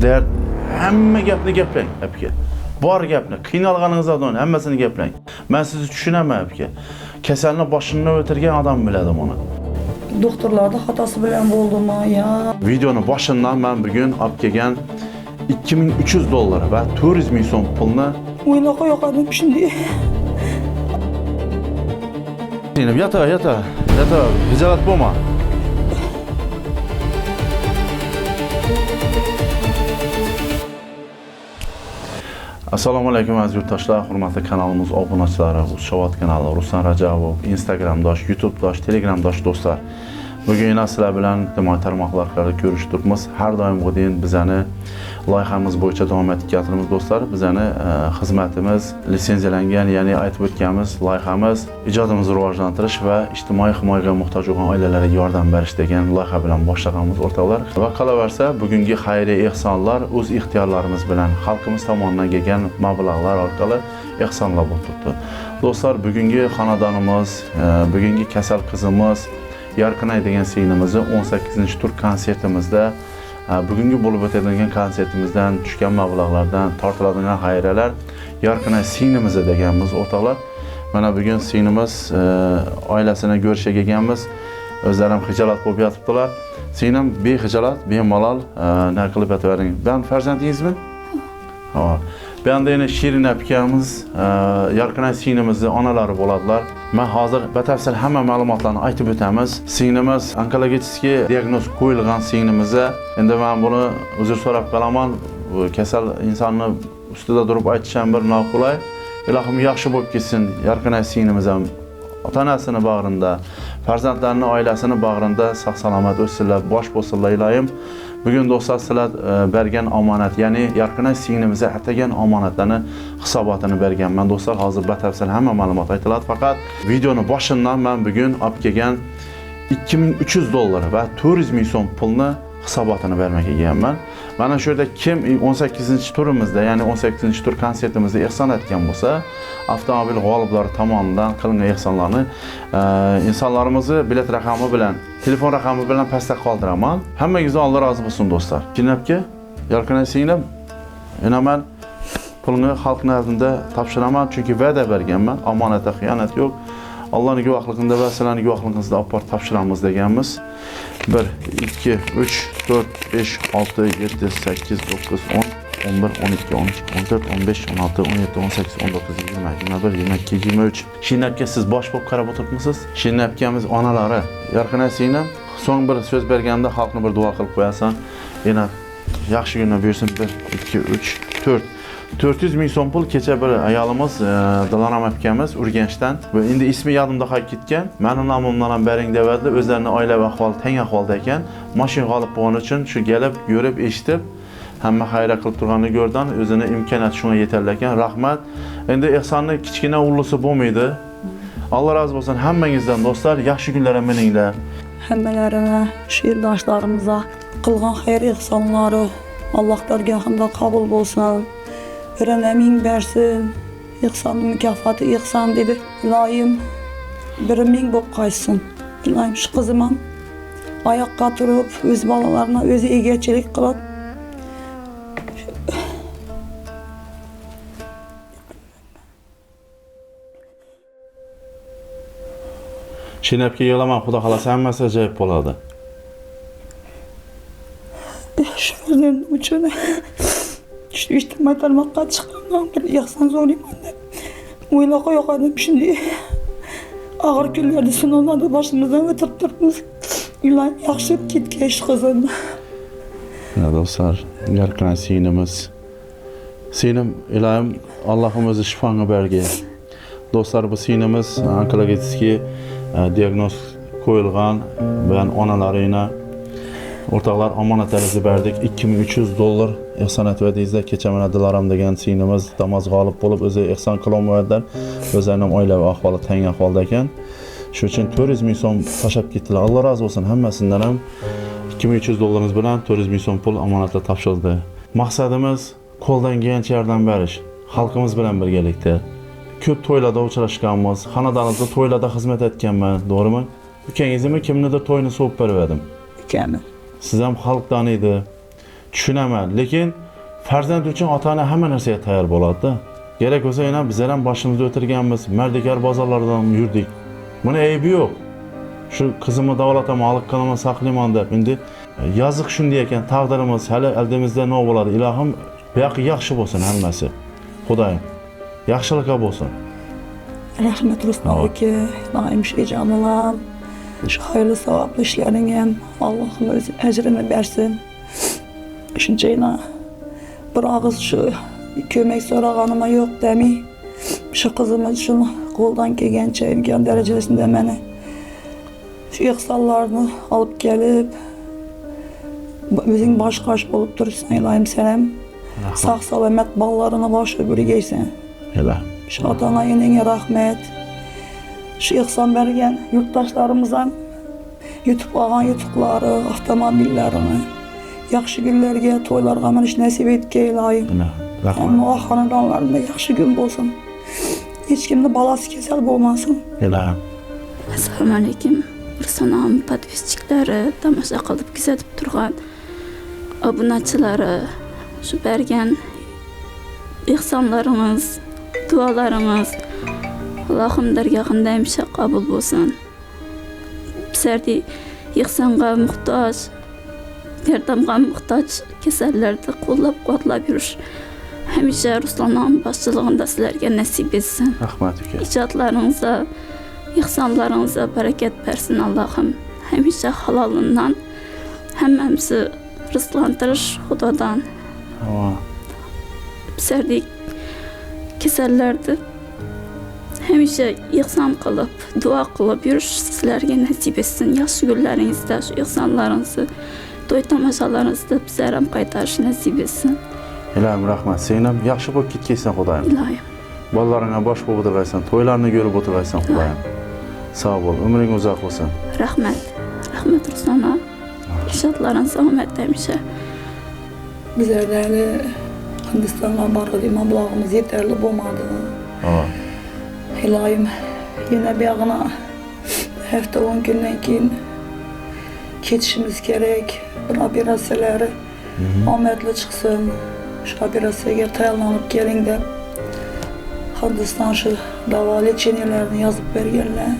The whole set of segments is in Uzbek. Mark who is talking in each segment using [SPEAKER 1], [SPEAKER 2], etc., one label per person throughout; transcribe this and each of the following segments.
[SPEAKER 1] dert, hamma gapni gaplang aka. Bor gapni, qiynalganingizdan hammasini gaplang. Men sizni tushunaman aka. Kasalni boshidan o'tirgan odam biladi buni.
[SPEAKER 2] Doktorlarda xatası bilan bo'ldimi ya?
[SPEAKER 1] Videoni boshidan men bugun olib kelgan 2300 dollar va 400 ming so'm pulni
[SPEAKER 2] O'ylaqa yo'qadim shunday.
[SPEAKER 1] Yata, hijolat bo'lma. Assalomu alaykum aziz yurtdoshlar, hurmatli kanalimiz obunachilari, Ushovat kanali, Ruslan Rajabov, Instagramdosh, YouTubedosh, Telegramdosh do'stlar. Bugun yana sizlar bilan ijtimoiy tarmoqlarda ko'rishib turibmiz. Har doimgidek bizani loyihamiz bo'yicha davom etayotganimiz do'stlar, bizani xizmatimiz litsenziyalangan, ya'ni aytib o'tganimiz loyihamiz ijodimizni rivojlantirish va ijtimoiy himoyaga muhtoj bo'lgan oilalarga yordam berish degan loyiha bilan boshlaganmiz o'rtoqlar. Va qolaversa, bugungi xayriya ehsonlar o'z ixtiyorlarimiz bilan xalqimiz tomonidan kelgan mablag'lar orqali ehsonlar bo'lib turibdi. Do'stlar, bugungi xonadonimiz, bugungi kasal qizimiz Yarqinay degan singlimizni 18-tur konsertimizda bugungi bo'lib o'tadigan konsertimizdan tushgan mablag'lardan tortiladigan xayriyalar Yarqinay singlimiz deganmiz o'rtoqlar. Mana bugun singlimiz oilasini ko'rishga kelganmiz. O'zlari ham hijolat bo'lib yotibdilar. Singlim behijolat, bemalol nima qilib o'tavering. Ben farzandingizmi? Ha. Ben de yine Shirin apkamiz, Yarqinay singlimizni onalari bo'ladilar. Men hozir batafsil hamma ma'lumotlarni aytib o'tamiz. Singlimiz onkologический diagnoz qo'yilgan singlimiz. Endi men buni uzr so'rab qolaman. Bu kasal insonni ustida turib aytisham bir noqulay. Ilohim yaxshi bo'lib ketsin. Yarqinay singlimiz ham ota-onasini bag'rinda, farzandlarini, oilasini bag'rinda sog' salomat o'ssinlar, bosh bo'lsinlar ilohim. Bugun do'stlar sizlar bergan omonat, ya'ni Yarqinay singlimizga atagan omonatlarni hisobotini berganman. Do'stlar, hozir batafsil hamma ma'lumot aytiladi, faqat videoni boshidan men bugun olib kelgan 2300 dollar va 400 ming so'm pulni hisobotini bermoqqa kelganman. Mana shu yerda kim 18-turimizda, ya'ni 18-tur konsertimizda ehson etgan bo'lsa, avtomobil g'oliblari tomonidan qilingan ehsonlarni insonlarimizni bilet raqami bilan, telefon raqami bilan pastda qoldiraman. Hammangizdan Alloh rozi bo'lsin do'stlar. Jinabga, Yarqinay singlim, yana men pulni xalq nazdida topshiraman, chunki va'da berganman, omonatga xiyonat yo'q. Allohning guvohligida va sizlarning guvohligingizda olib borib topshiramiz deganmiz. 1, 2, 3, 4, 5, 6, 7, 8, 9, 10, 11, 12, 13, 14, 15, 16, 17, 18, 19, 20, 21, 22, 23. Shinapga siz bosh bo'lib qarab o'tiribmisiz? Shinapkamiz onalari. Yarqinay singlim, so'ng bir so'z berganda xalqni bir duo qilib qo'yasan. Yana yaxshi kunlar bersin. 1, 2, 3, 4. 400 ming so'm pul kecha bir ayolimiz Dilorom akamiz Urganchdan, endi ismi yodimda qolib ketgan. Meni nomimdan ham bering devadi. O'zlarining oilaviy ahvoli teng ahvolda ekan. Mashina olib bo'lgani uchun shu kelib, ko'rib, eshitib hamma xayriya qilib turganini ko'rdim. O'zini imkoniyati shunga yetarli ekan. Rahmat. Endi ehsonni kichkina ullusi bo'lmaydi. Alloh rozi bo'lsin hammangizdan do'stlar. Yaxshi kunlar meninglar.
[SPEAKER 2] Hammalarına, şiirdaşlarımıza qilgan xayr ehsonlari Alloh dargohida qabul bo'lsin. Birine ming bersin, ihsanın mükafatı ihsan dedi. İlahim, biri ming bo'lib qaytsin. İlahim şu kızım ham ayakka turib, öz balalarına özü egechilik qilib.
[SPEAKER 1] Shinapga yig'laman, xudo xolasa hammasi ajoyib bo'ladi.
[SPEAKER 2] Shu farzandim uchun işte ijtimoiy tarmoqqa chiqqandan bir ihson zo'rayman deb o'ylaqa yo'qadim shunday. Ağır kunlarda sinovlarda boshimizdan o'tib turibmiz. Ilohim yaxshi ketgan shu qizim.
[SPEAKER 1] Ya do'stlar, Yarqinay singlimiz. Singlim, ilohim Allohim o'zi shifoni bergay. Do'stlar, bu singlimiz onkologический diagnoz qo'yilgan bilan onalarini o'rtoqlar omonatlaringizni berdik. 2300 dollar ehson etdingizlar. Kecha mana Dilorom degan singlimiz namoz g'olib bo'lib o'zi ehson qilolmaydilar. O'zlarining oilaviy ahvoli teng ahvolda ekan. Shuning uchun 400 ming so'm tashlab ketdilar. Alloh rozi bo'lsin hammasidan ham. 2300 dollarimiz bilan 400 ming so'm pul omonatlar topshirildi. Maqsadimiz qo'ldan kelgancha yordam berish. Xalqimiz bilan birgalikda. Ko'p to'ylarda uchrashganmiz, xonadonimizda to'ylarda xizmat etganman, to'g'rimi? Ukangizmi kimnidir to'yini sovib berdim.
[SPEAKER 2] Ukami.
[SPEAKER 1] Siz ham xalqdan edi. tushunaman, lekin farzand uchun ota-ona hamma narsaga tayyor bo'ladi-da. Gerek bo'lsa yana bizlar ham boshimizda o'tirganmiz, mardikor bozorlardan yurdik. Buni aybi yo'q. Shu qizimni davolatam, alik qilaman, saqlayman deb. Endi yoziq shunday ekan, taqdirimiz hali oldimizda nima bo'ladi? Ilohim, bu yoqi yaxshi bo'lsin hammasi. Xudoyim, yaxshilikka bo'lsin.
[SPEAKER 2] Rahmat Ruslan aka, doim shu ijodingga, shu xayrli savobli ishlaring ham Allohim o'zi ajrini bersin. Shunchayina bir og'iz shu ko'mak so'raganim yo'q demay, shu qizimiz uchun qo'ldan kelgancha imkon darajasida meni shu ihsonlarni olib kelib, o'zing boshqash bo'lib tursan, ilohim sen ham sog' salomat bolalarini boshqa birgaysan.
[SPEAKER 1] Ela.
[SPEAKER 2] Shu ota-onaga rahmat. Shu ihson bergan yurtdoshlarimiz ham yutib olgan yutuqlari, avtomobillarini yaxshi kunlarga, to'ylarga minish nasib etgan ilohim.
[SPEAKER 1] Rahmat.
[SPEAKER 2] Hamma xonadonlarida yaxshi kun bo'lsin. Hech kimning balasi kasal bo'lmasin.
[SPEAKER 1] Ela.
[SPEAKER 3] Assalomu alaykum. Ruslan podpischiklari, tomosha qilib kuzatib turgan obunachilari, shu bergan ihsonlaringiz, duolaringiz Allohim dargohida hamisha qabul bo'lsin. Bizlarni ihsonga muhtoj, yordamga muhtoj kasallarda qo'llab-quvvatlab yurish hamisha Ruslanning boshchiligida sizlarga nasib etsin.
[SPEAKER 1] Rahmat aka.
[SPEAKER 3] İcadlarınıza, ihsanlarınıza bereket versin Allah'ım. Hamisha halalinden hammamizni rizqlantirish Xudodan. Bizlarni kasallarda hamisha ihson qilib, duo qilib yurish sizlarga nasib etsin. Yaxshi kunlaringizda shu ihsonlaringizni, to'y tomoshalarınızda bizlar ham qaytarish nasib etsin.
[SPEAKER 1] Ilohim rahmat. Sen ham yaxshi bo'lib ketgaysan Xudoyim.
[SPEAKER 3] Ilohim.
[SPEAKER 1] Bolalaringga bosh bo'lib o'tirgaysan, to'ylarni ko'rib o'tirgaysan Xudoyim. Sog' bo'l, umring uzoq bo'lsin.
[SPEAKER 3] Rahmat. Rahmat Ruslan'a. İnşaatların sağlamet hamisha.
[SPEAKER 2] Bizlarda hali Hindistonga borgan mablag'imiz yetarli bo'lmadi. Ilohim, yana bu yog'ina hafta 10 kundan keyin ketishimiz kerak. Bir operatsiyalari omadli chiqsin. Shu operatsiyaga tayyorlanib keling deb Hindiston shu davo lecheniyalarni yozib berganlar.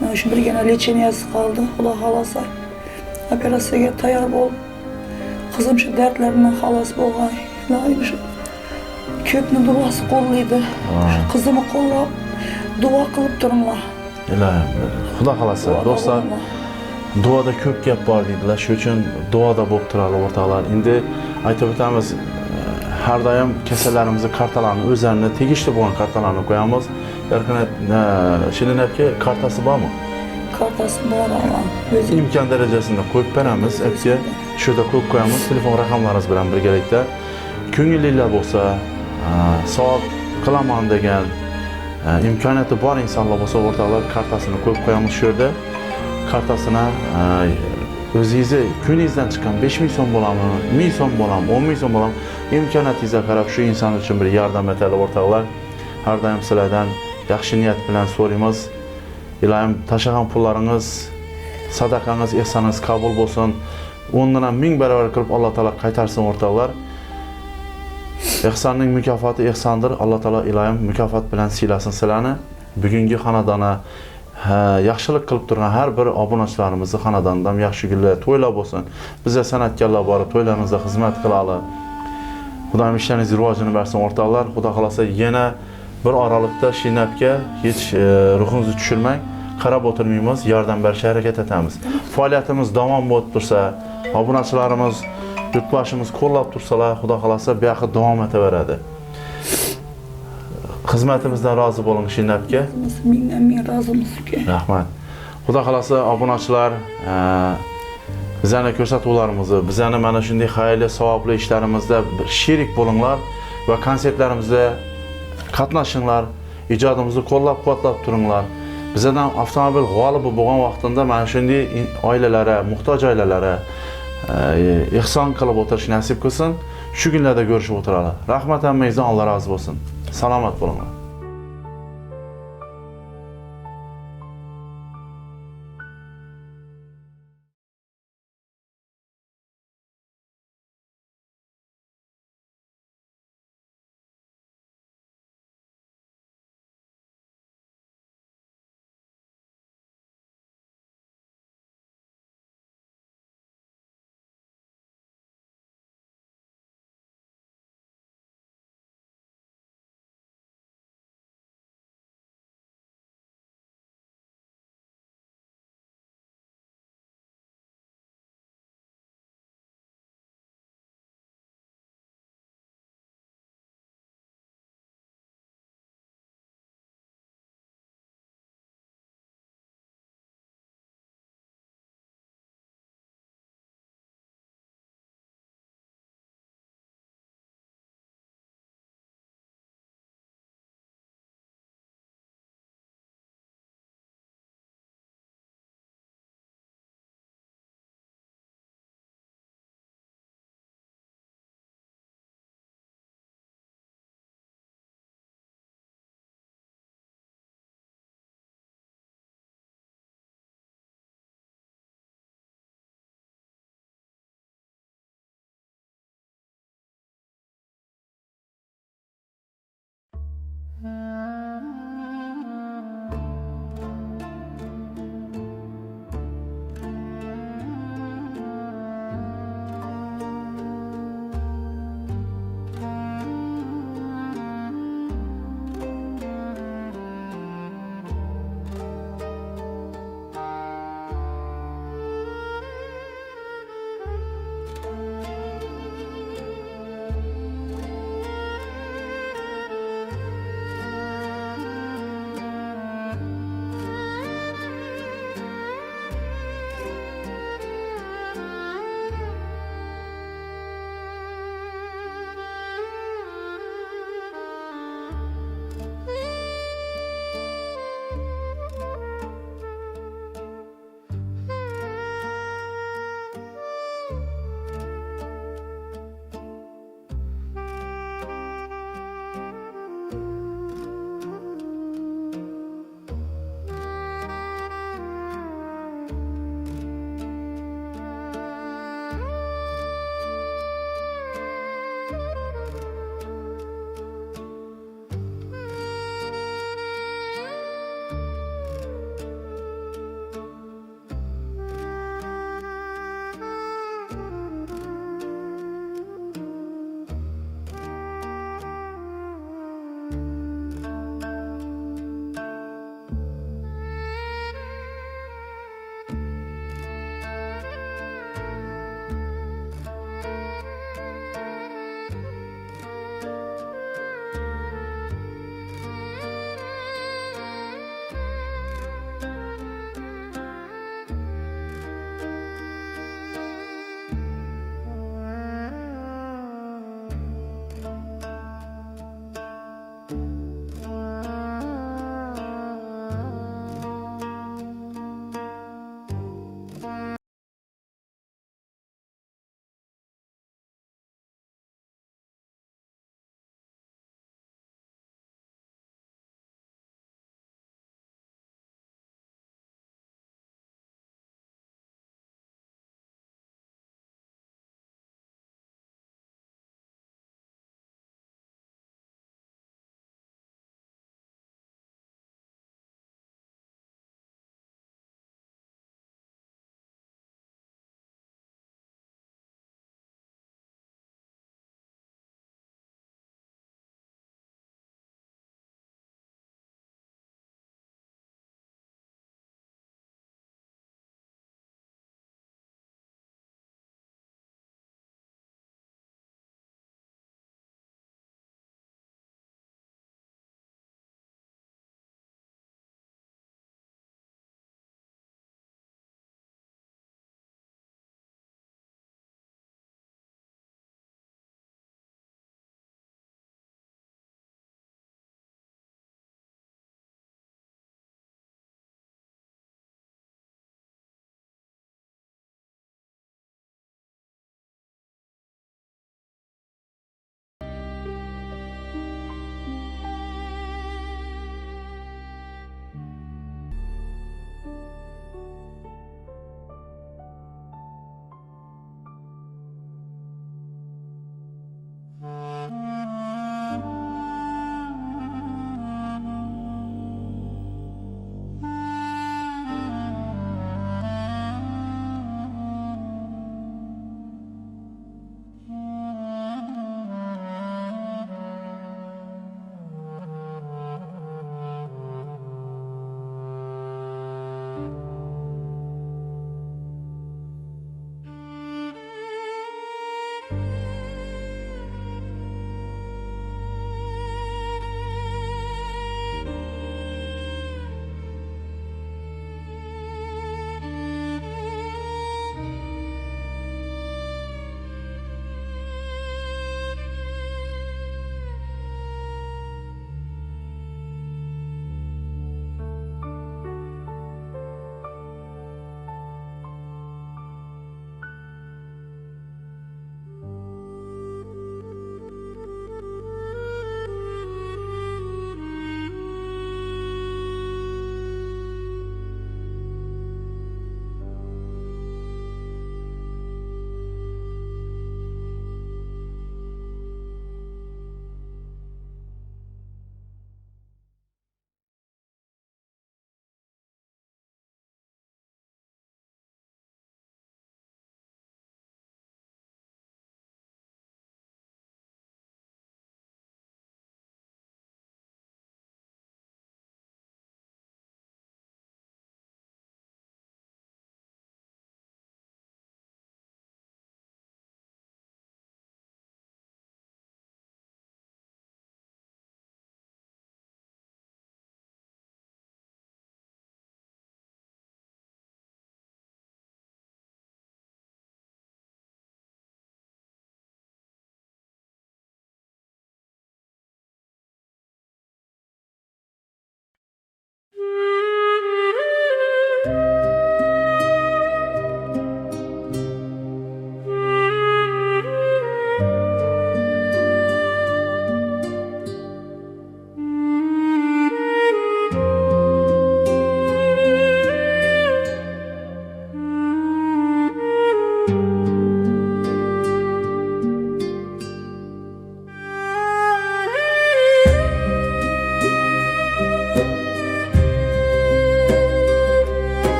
[SPEAKER 2] Mana shu birgina lecheniyasi qoldi. Xudo xolasa operatsiyaga tayyor bo'l. Qizim shu dardlardan xalos bo'lg'ay. Ilohim shu ko'pni duosi qo'llaydi. Shu qizimni qo'llab duo qilib turinglar.
[SPEAKER 1] Ilohim, Xudo xolasa, do'stlar, duoda ko'p gap bor deydilar. Shuning uchun duoda bo'lib turadi o'rtoqlar. Endi aytib o'tamiz, har doim kasallarimizni kartalarini o'zlarini tegishli bo'lgan kartalarni qo'yamiz. Erkinat Shirinapga kartasi bormi?
[SPEAKER 2] Kartasi bor ama o'zi
[SPEAKER 1] İmkon darajasida qo'yib beramiz. Aka, shu yerda qo'yib qo'yamiz. Telefon raqamlaringiz bilan birgalikda ko'ngillilar bo'lsa, savob qilaman degan imkoniyati bor insonlar bo'lsa, o'rtoqlar kartasini qo'yib qo'yamiz shu yerda. Kartasini o'zingizni kuningizdan chiqqan 5000 so'm bo'ladimi, 1000 so'm bo'ladimi, 10000 so'm bo'ladimi, imkoniyatingizga qarab shu inson uchun bir yordam etaylik o'rtoqlar. Har doim sizlardan yaxshi niyat bilan so'raymiz. Ilohim, tashlagan pullaringiz, sadaqangiz, ihsoningiz qabul bo'lsin. 10 dan 1000 barobar qilib Alloh taolo qaytarsin o'rtoqlar. Ihsonning mukofoti ihsondir. Alloh taolo ilohim mukofot bilan siylasin sizlarni. Bugungi xonadona yaxshilik qilib turgan har bir obunachilarimizni xonadonidan yaxshi kunlar, to'ylar bo'lsin. Bizga san'atkorlar borib to'ylarimizda xizmat qiladi. Xudoyim ishlaringizni rivojini bersin o'rtoqlar. Xudo xolasa yana bir oralikda Shirinapga hech ruhingizni tushirmang, qarab o'tirmaymiz, yordam berishga harakat etamiz. Faoliyatimiz davom etib tursa, obunachilarimiz, yurtboshimiz qo'llab tursalar, Xudo xolasa bu yoqda davom etaveradi. Xizmatimizdan rozi bo'ling Shirinapga.
[SPEAKER 2] mingdan ming rozimiz.
[SPEAKER 1] Rahmat. Xudo xolasa obunachilar, bizlarning ko'rsatuvlarimizni, bizlarning mana shunday xayrli, savobli ishlarimizda sherik bo'linglar va konsertlarimizda qatnashinglar, ijodimizni qo'llab-quvvatlab turinglar. Bizlardan avtomobil g'olibi bo'lgan vaqtida mana shunday oilalara, muhtoj oilalara ihson qilib o'tirish nasib qilsin. Shu kunlarda ko'rishib o'tiramiz. Rahmat hammangizdan, Alloh rozi bo'lsin. Salomat bo'linglar.